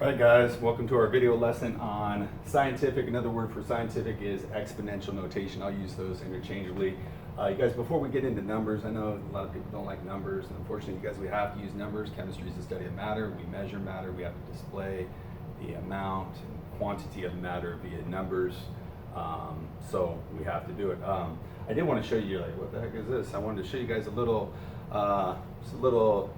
All right, guys, welcome to our video lesson on scientific. Another word for scientific is exponential notation. I'll use those interchangeably. You guys, before we get into numbers, I know a lot of people don't like numbers, and unfortunately, you guys, we have to use numbers. Chemistry is the study of matter. We measure matter. We have to display the amount and quantity of matter via numbers. So we have to do it. I did want to show you, like, what the heck is this? I wanted to show you guys a little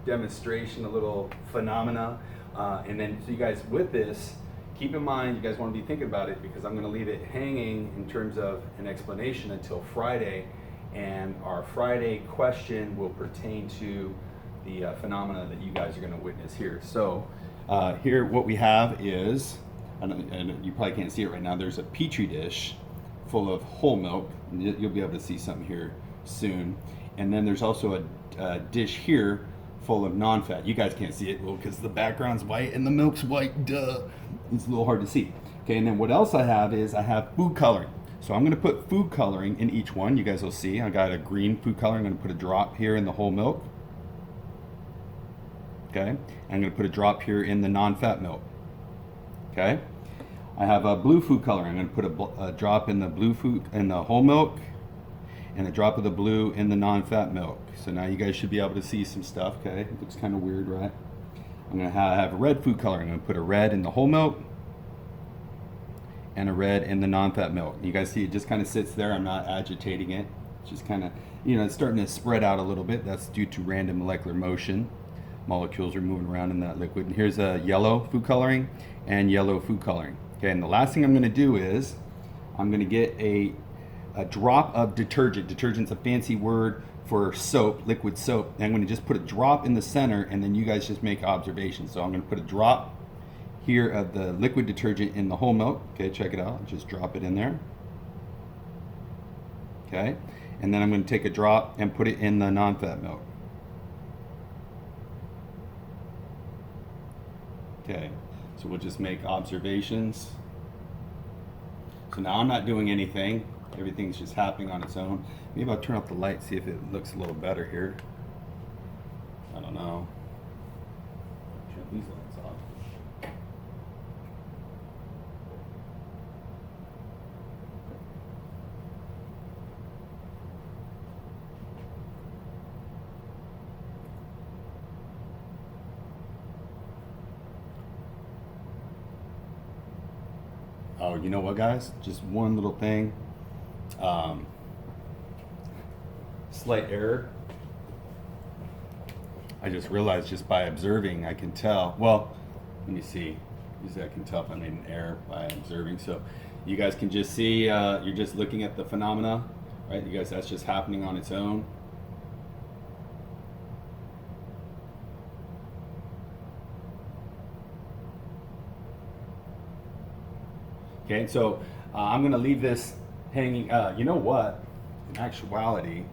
demonstration, a little phenomena. And then, so you guys, with this, keep in mind, you guys want to be thinking about it because I'm going to leave it hanging in terms of an explanation until Friday. And our Friday question will pertain to the phenomena that you guys are going to witness here. So here, what we have is, and you probably can't see it right now, there's a Petri dish full of whole milk. You'll be able to see something here soon. And then there's also a dish here full of non-fat. You guys can't see it, well, because the background's white and the milk's white, duh. It's a little hard to see. Okay, and then what else I have is I have food coloring. So I'm gonna put food coloring in each one. You guys will see, I got a green food coloring. I'm gonna put a drop here in the whole milk. Okay, I'm gonna put a drop here in the non-fat milk. Okay, I have a blue food coloring. I'm gonna put a drop in the blue food, in the whole milk, and a drop of the blue in the non-fat milk. So now you guys should be able to see some stuff, okay? It looks kind of weird, right? I'm gonna have a red food coloring. I'm gonna put a red in the whole milk and a red in the non-fat milk. You guys see it just kind of sits there. I'm not agitating it. It's just kind of, it's starting to spread out a little bit. That's due to random molecular motion. Molecules are moving around in that liquid. And here's a yellow food coloring and yellow food coloring. Okay, and the last thing I'm gonna do is I'm gonna get a drop of detergent. Detergent's a fancy word for soap, liquid soap. And I'm gonna just put a drop in the center and then you guys just make observations. So I'm gonna put a drop here of the liquid detergent in the whole milk. Okay, check it out, just drop it in there. Okay, and then I'm gonna take a drop and put it in the non-fat milk. Okay, so we'll just make observations. So now I'm not doing anything. Everything's just happening on its own. Maybe I'll turn off the light, see if it looks a little better here. I don't know. Turn these lights off. Oh, you know what, guys? Just one little thing. Slight error. I just realized just by observing I can tell. Well, let me see. Usually I can tell if I made an error by observing. So you guys can just see, you're just looking at the phenomena, right? You guys, that's just happening on its own. Okay, so I'm gonna leave this hanging. You know what? In actuality,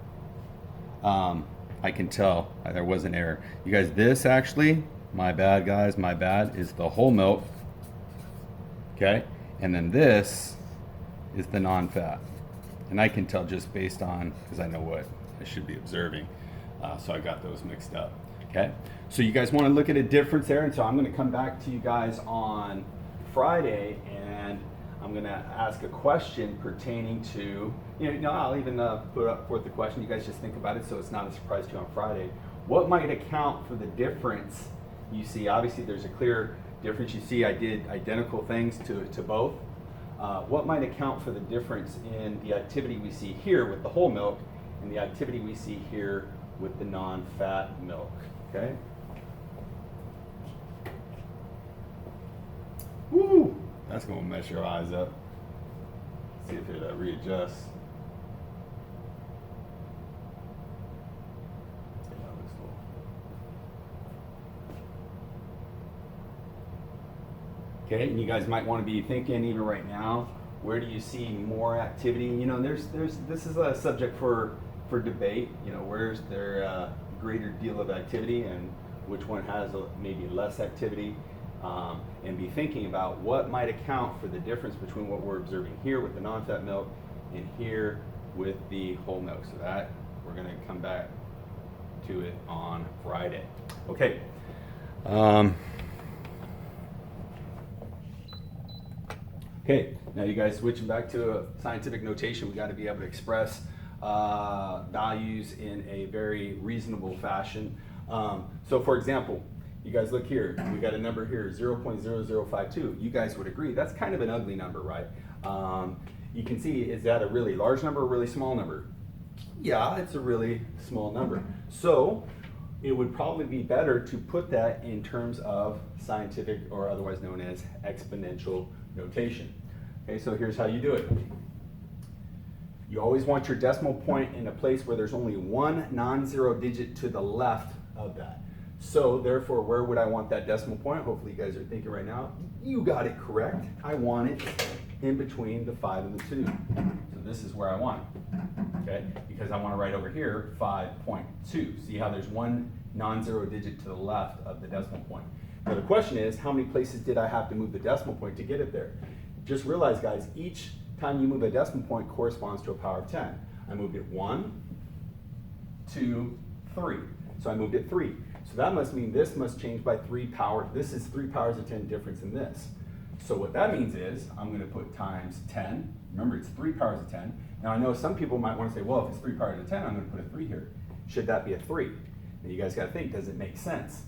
I can tell there was an error. You guys, this actually, my bad, guys, my bad, is the whole milk. Okay, and then this is the non-fat, and I can tell just based on, because I know what I should be observing. So I got those mixed up. Okay, so you guys want to look at a difference there, and so I'm going to come back to you guys on Friday and I'm going to ask a question pertaining to, I'll even put up forth the question. You guys just think about it so it's not a surprise to you on Friday. What might account for the difference you see? Obviously, there's a clear difference. You see I did identical things to both. What might account for the difference in the activity we see here with the whole milk and the activity we see here with the non-fat milk? Okay? Woo! That's going to mess your eyes up. See if it readjusts. Okay, and you guys might want to be thinking even right now, where do you see more activity? This is a subject for debate. Where's there a greater deal of activity and which one has maybe less activity? And be thinking about what might account for the difference between what we're observing here with the non-fat milk and here with the whole milk. So that we're going to come back to it on Friday. Okay. Okay, now you guys switching back to a scientific notation, we got to be able to express values in a very reasonable fashion. So for example, you guys look here, we got a number here, 0.0052. You guys would agree, that's kind of an ugly number, right? You can see, is that a really large number or a really small number? Yeah, it's a really small number. So it would probably be better to put that in terms of scientific, or otherwise known as exponential notation. Okay, so here's how you do it. You always want your decimal point in a place where there's only one non-zero digit to the left of that. So therefore, where would I want that decimal point? Hopefully you guys are thinking right now, you got it correct. I want it in between the 5 and the 2. So this is where I want it, okay? Because I want to write over here 5.2. See how there's one non-zero digit to the left of the decimal point. Now the question is, how many places did I have to move the decimal point to get it there? Just realize, guys, each time you move a decimal point corresponds to a power of 10. I moved it 1, 2, 3. So I moved it 3. So that must mean this must change by 3 power. This is 3 powers of 10 difference in this. So what that means is I'm going to put times 10. Remember, it's 3 powers of 10. Now I know some people might want to say, well, if it's 3 powers of 10, I'm going to put a 3 here. Should that be a 3? Now you guys got to think, does it make sense?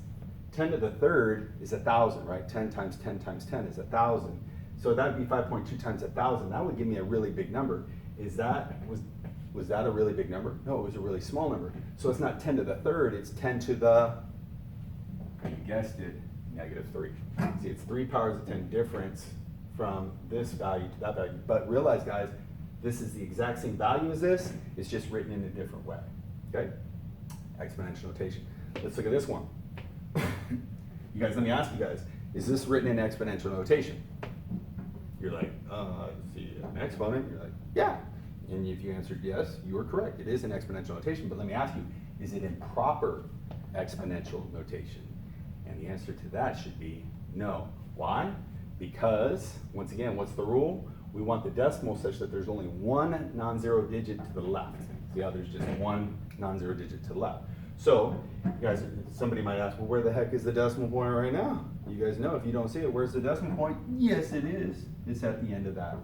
10 to the third is 1,000, right? 10 times 10 times 10 is 1,000. So that would be 5.2 times 1,000. That would give me a really big number. Was that a really big number? No, it was a really small number. So it's not 10 to the third, it's 10 to the, you guessed it, -3. See, it's 3 powers of 10 difference from this value to that value. But realize, guys, this is the exact same value as this, it's just written in a different way, okay? Exponential notation. Let's look at this one. You guys, let me ask you guys, is this written in exponential notation? You're like, see an exponent? You're like, yeah. And if you answered yes, you were correct. It is an exponential notation, but let me ask you, is it in proper exponential notation? And the answer to that should be no. Why? Because, once again, what's the rule? We want the decimal such that there's only one non-zero digit to the left. See how there's just one non-zero digit to the left. So, guys, somebody might ask, well, where the heck is the decimal point right now? You guys know, if you don't see it, where's the decimal point? Yes, it is. It's at the end of that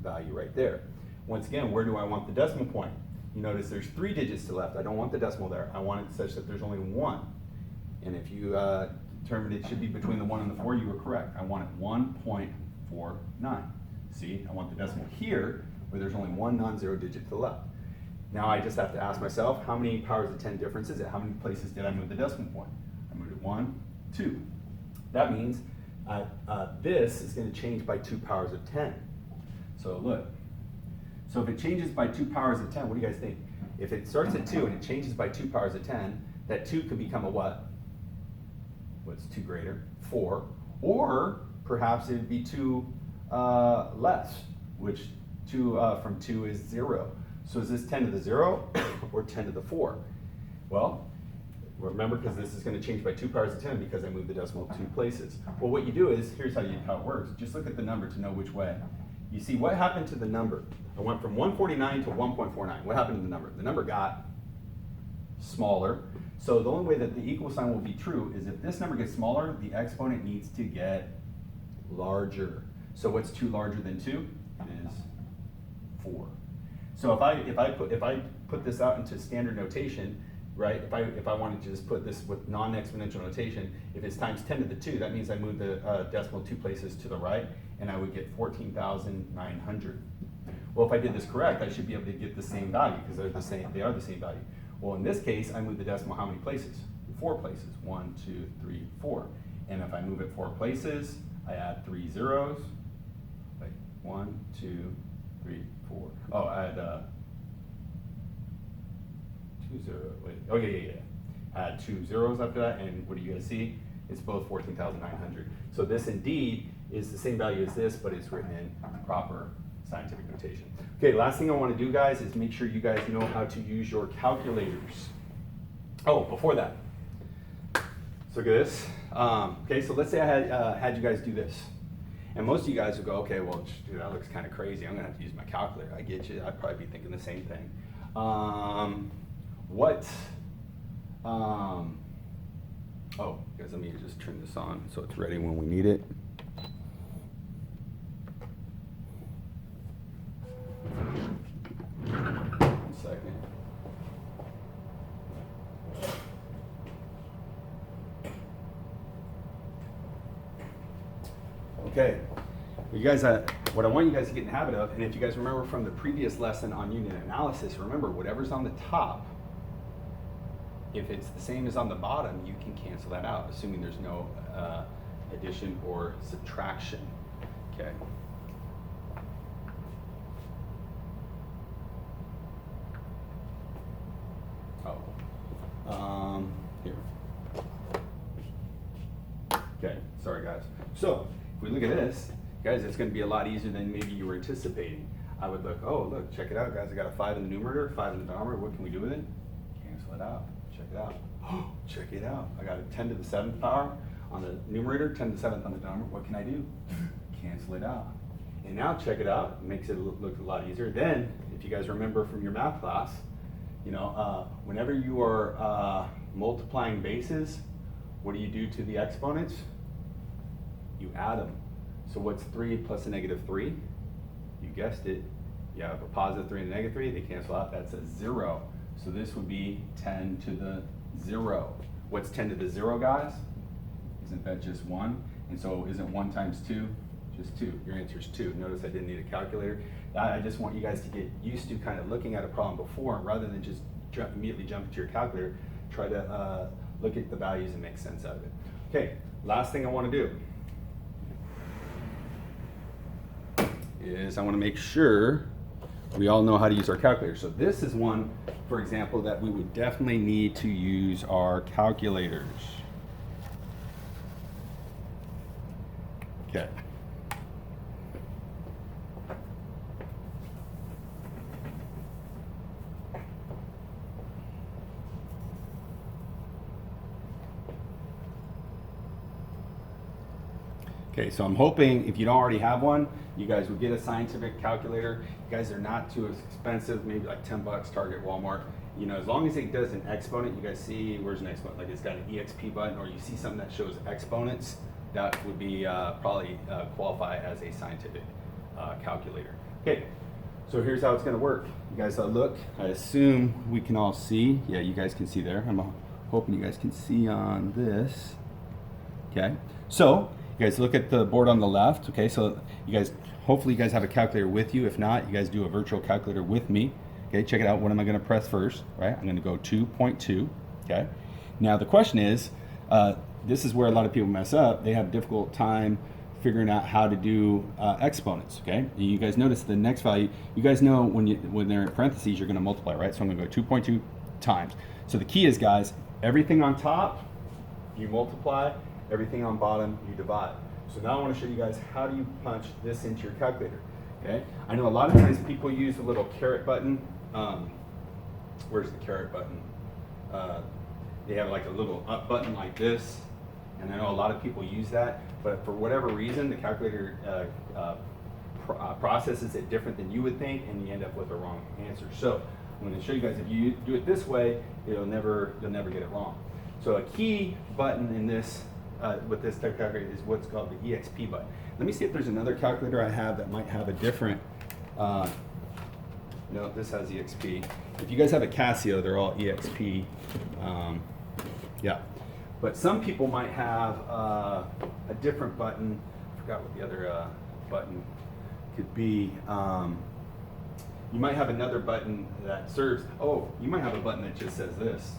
value right there. Once again, where do I want the decimal point? You notice there's 3 digits to the left. I don't want the decimal there. I want it such that there's only 1. And if you determined it should be between the 1 and the 4, you were correct. I want it 1.49. See, I want the decimal here where there's only one non-zero digit to the left. Now I just have to ask myself, how many powers of 10 difference is it? How many places did I move the decimal point? I moved it 1, 2. That means this is going to change by 2 powers of 10. So look. So if it changes by 2 powers of 10, what do you guys think? If it starts at 2 and it changes by 2 powers of 10, that 2 could become a what? What's 2 greater? 4. Or perhaps it would be 2 less, which 2 from 2 is 0. So is this 10 to the 0 or 10 to the 4? Well, remember, because this is going to change by 2 powers of 10 because I moved the decimal 2 places. Well, what you do is, here's how it works. Just look at the number to know which way. You see, what happened to the number? I went from 149 to 1.49. What happened to the number? The number got smaller. So the only way that the equal sign will be true is if this number gets smaller, the exponent needs to get larger. So what's 2 larger than 2? It is 4. So if I put this out into standard notation, right? If I wanted to just put this with non-exponential notation, if it's times 10 to the 2, that means I moved the decimal 2 places to the right, and I would get 14,900. Well, if I did this correct, I should be able to get the same value because they're the same. They are the same value. Well, in this case, I moved the decimal how many places? 4 places. 1, 2, 3, 4. And if I move it 4 places, I add 3 zeros. Like 1, 2, 3, 4. Oh, I add 2 zeros. Wait. Oh yeah. Add 2 zeros after that, and what do you guys see? It's both 14,900. So this indeed is the same value as this, but it's written in proper scientific notation. Okay, last thing I want to do, guys, is make sure you guys know how to use your calculators. Oh, before that, so look at this. Okay, so let's say I had you guys do this. And most of you guys would go, okay, well, dude, that looks kind of crazy. I'm going to have to use my calculator. I get you. I'd probably be thinking the same thing. Oh, guys, let me just turn this on so it's ready when we need it. Okay. You guys, what I want you guys to get in the habit of, and if you guys remember from the previous lesson on unit analysis, remember whatever's on the top, if it's the same as on the bottom, you can cancel that out, assuming there's no addition or subtraction. Okay. Here. Okay, sorry guys. So, if we look at this, guys, it's going to be a lot easier than maybe you were anticipating. I would look, oh, look, check it out, guys. I got a 5 in the numerator, 5 in the denominator. What can we do with it? Cancel it out. Check it out. Oh, check it out. I got a 10 to the 7th power on the numerator, 10 to the 7th on the denominator. What can I do? Cancel it out. And now check it out. It makes it look a lot easier. Then, if you guys remember from your math class, you know, whenever you are multiplying bases, what do you do to the exponents? You add them. So what's 3 plus a negative 3? You guessed it. You have a positive 3 and a negative 3. They cancel out. That's a 0. So this would be 10 to the 0. What's 10 to the 0, guys? Isn't that just 1? And so isn't 1 times 2 just 2? Your answer is 2. Notice I didn't need a calculator. I just want you guys to get used to kind of looking at a problem before, rather than just immediately jump into your calculator. Try to look at the values and make sense out of it. Okay, last thing I want to do is I want to make sure we all know how to use our calculator. So this is one, for example, that we would definitely need to use our calculators. Okay. Okay, so I'm hoping if you don't already have one, you guys would get a scientific calculator. You guys are not too expensive, maybe like 10 bucks, Target, Walmart. You know, as long as it does an exponent, you guys see, where's an exponent? Like it's got an EXP button, or you see something that shows exponents, that would be probably qualify as a scientific calculator. Okay, so here's how it's gonna work. You guys look, I assume we can all see. Yeah, you guys can see there. I'm hoping you guys can see on this. Okay, so you guys look at the board on the left. Okay, so you guys, hopefully you guys have a calculator with you. If not, you guys do a virtual calculator with me. Okay, check it out. What am I going to press first? Right, I'm going to go 2.2. Okay, now the question is, this is where a lot of people mess up. They have a difficult time figuring out how to do exponents. Okay, and you guys notice the next value. You guys know when they're in parentheses, you're going to multiply, right? So I'm going to go 2.2 times. So the key is, guys, everything on top you multiply. Everything on bottom, you divide. So now I want to show you guys how do you punch this into your calculator. Okay? I know a lot of times people use a little caret button. Where's the caret button? They have like a little up button like this, and I know a lot of people use that, but for whatever reason, the calculator processes it different than you would think, and you end up with a wrong answer. So I'm going to show you guys, if you do it this way, you'll never get it wrong. So a key button in this with this type of calculator is what's called the EXP button. Let me see if there's another calculator I have that might have a different, no, this has EXP. If you guys have a Casio, they're all EXP, yeah. But some people might have a different button. I forgot what the other button could be. You might have another button that serves, oh, you might have a button that just says this.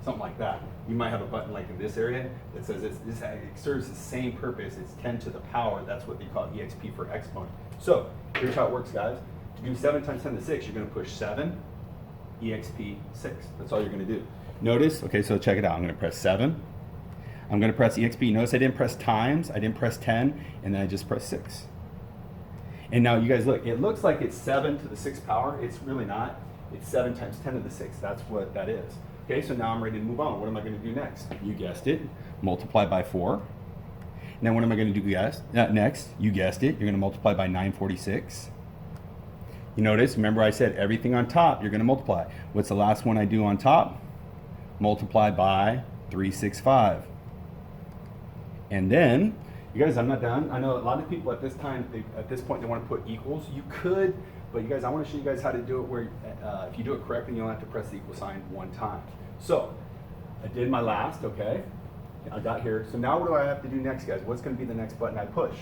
Something like that. You might have a button like in this area that says it serves the same purpose. It's 10 to the power. That's what they call EXP for exponent. So here's how it works, guys. To do 7 times 10 to the 6, you're going to push 7, EXP 6. That's all you're going to do. Notice, okay, so check it out. I'm going to press 7. I'm going to press EXP. Notice I didn't press times. I didn't press 10, and then I just press 6. And now you guys look. It looks like it's 7 to the 6th power. It's really not. It's 7 times 10 to the 6th. That's what that is. Okay, so now I'm ready to move on. What am I going to do next? You guessed it. Multiply by 4. Now what am I going to do next? You guessed it. You're going to multiply by 946. You notice, remember I said everything on top, you're going to multiply. What's the last one I do on top? Multiply by 365. And then, you guys, I'm not done. I know a lot of people at this time, at this point, they want to put equals. You could, but you guys, I want to show you guys how to do it where if you do it correctly, you don't have to press the equal sign one time. So, I did my last, okay? I got here. So now what do I have to do next, guys? What's going to be the next button I push?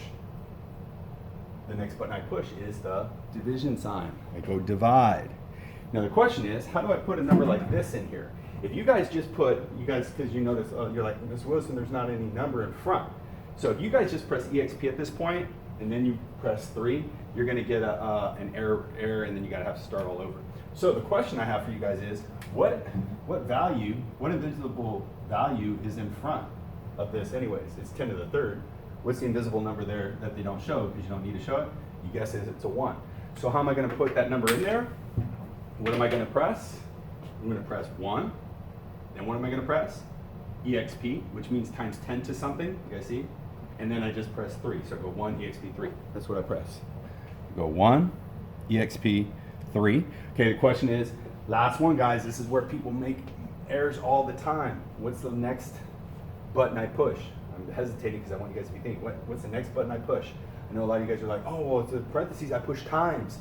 The next button I push is the division sign. I go divide. Now the question is, how do I put a number like this in here? If you guys just put, because you notice, you're like, Ms. Wilson, there's not any number in front. So if you guys just press EXP at this point, and then you press 3, you're going to get an error, and then you got to have to start all over. So the question I have for you guys is, what invisible value is in front of this anyways? It's 10 to the third. What's the invisible number there that they don't show because you don't need to show it? You guess it's a 1. So how am I going to put that number in there? What am I going to press? I'm going to press 1. Then what am I going to press? EXP, which means times 10 to something. You guys see? And then I just press 3. So I go 1, EXP 3. That's what I press. I go 1, EXP 3. Okay, the question is, last one, guys. This is where people make errors all the time. What's the next button I push? I'm hesitating because I want you guys to be thinking, what's the next button I push? I know a lot of you guys are like, oh, well, it's a parentheses, I push times.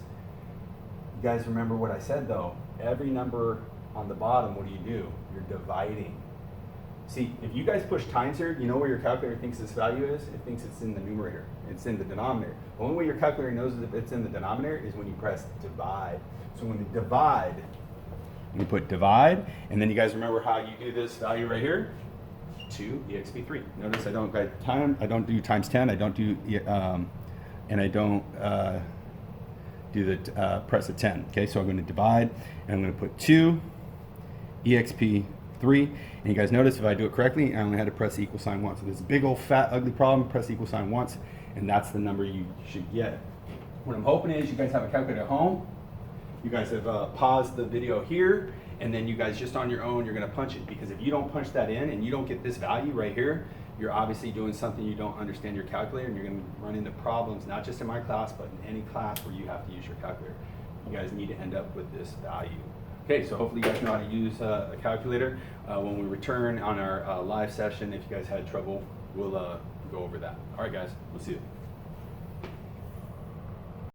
You guys remember what I said, though. Every number on the bottom, what do? You're dividing. See, if you guys push times here, you know where your calculator thinks this value is? It thinks it's in the numerator. It's in the denominator. The only way your calculator knows if it's in the denominator is when you press divide. So when you divide, you put divide, and then you guys remember how you do this value right here? 2 EXP3. Notice I don't do times 10. I don't do and I don't do the press of 10. Okay, so I'm going to divide, and I'm going to put 2 EXP3. And you guys notice if I do it correctly, I only had to press the equal sign once. So this big old fat ugly problem, press the equal sign once, and that's the number you should get. What I'm hoping is you guys have a calculator at home. You guys have paused the video here, and then you guys just on your own, you're going to punch it. Because if you don't punch that in and you don't get this value right here, you're obviously doing something you don't understand your calculator, and you're going to run into problems, not just in my class, but in any class where you have to use your calculator. You guys need to end up with this value. Okay, so hopefully you guys know how to use a calculator. When we return on our live session, if you guys had trouble, we'll go over that. All right, guys, we'll see you.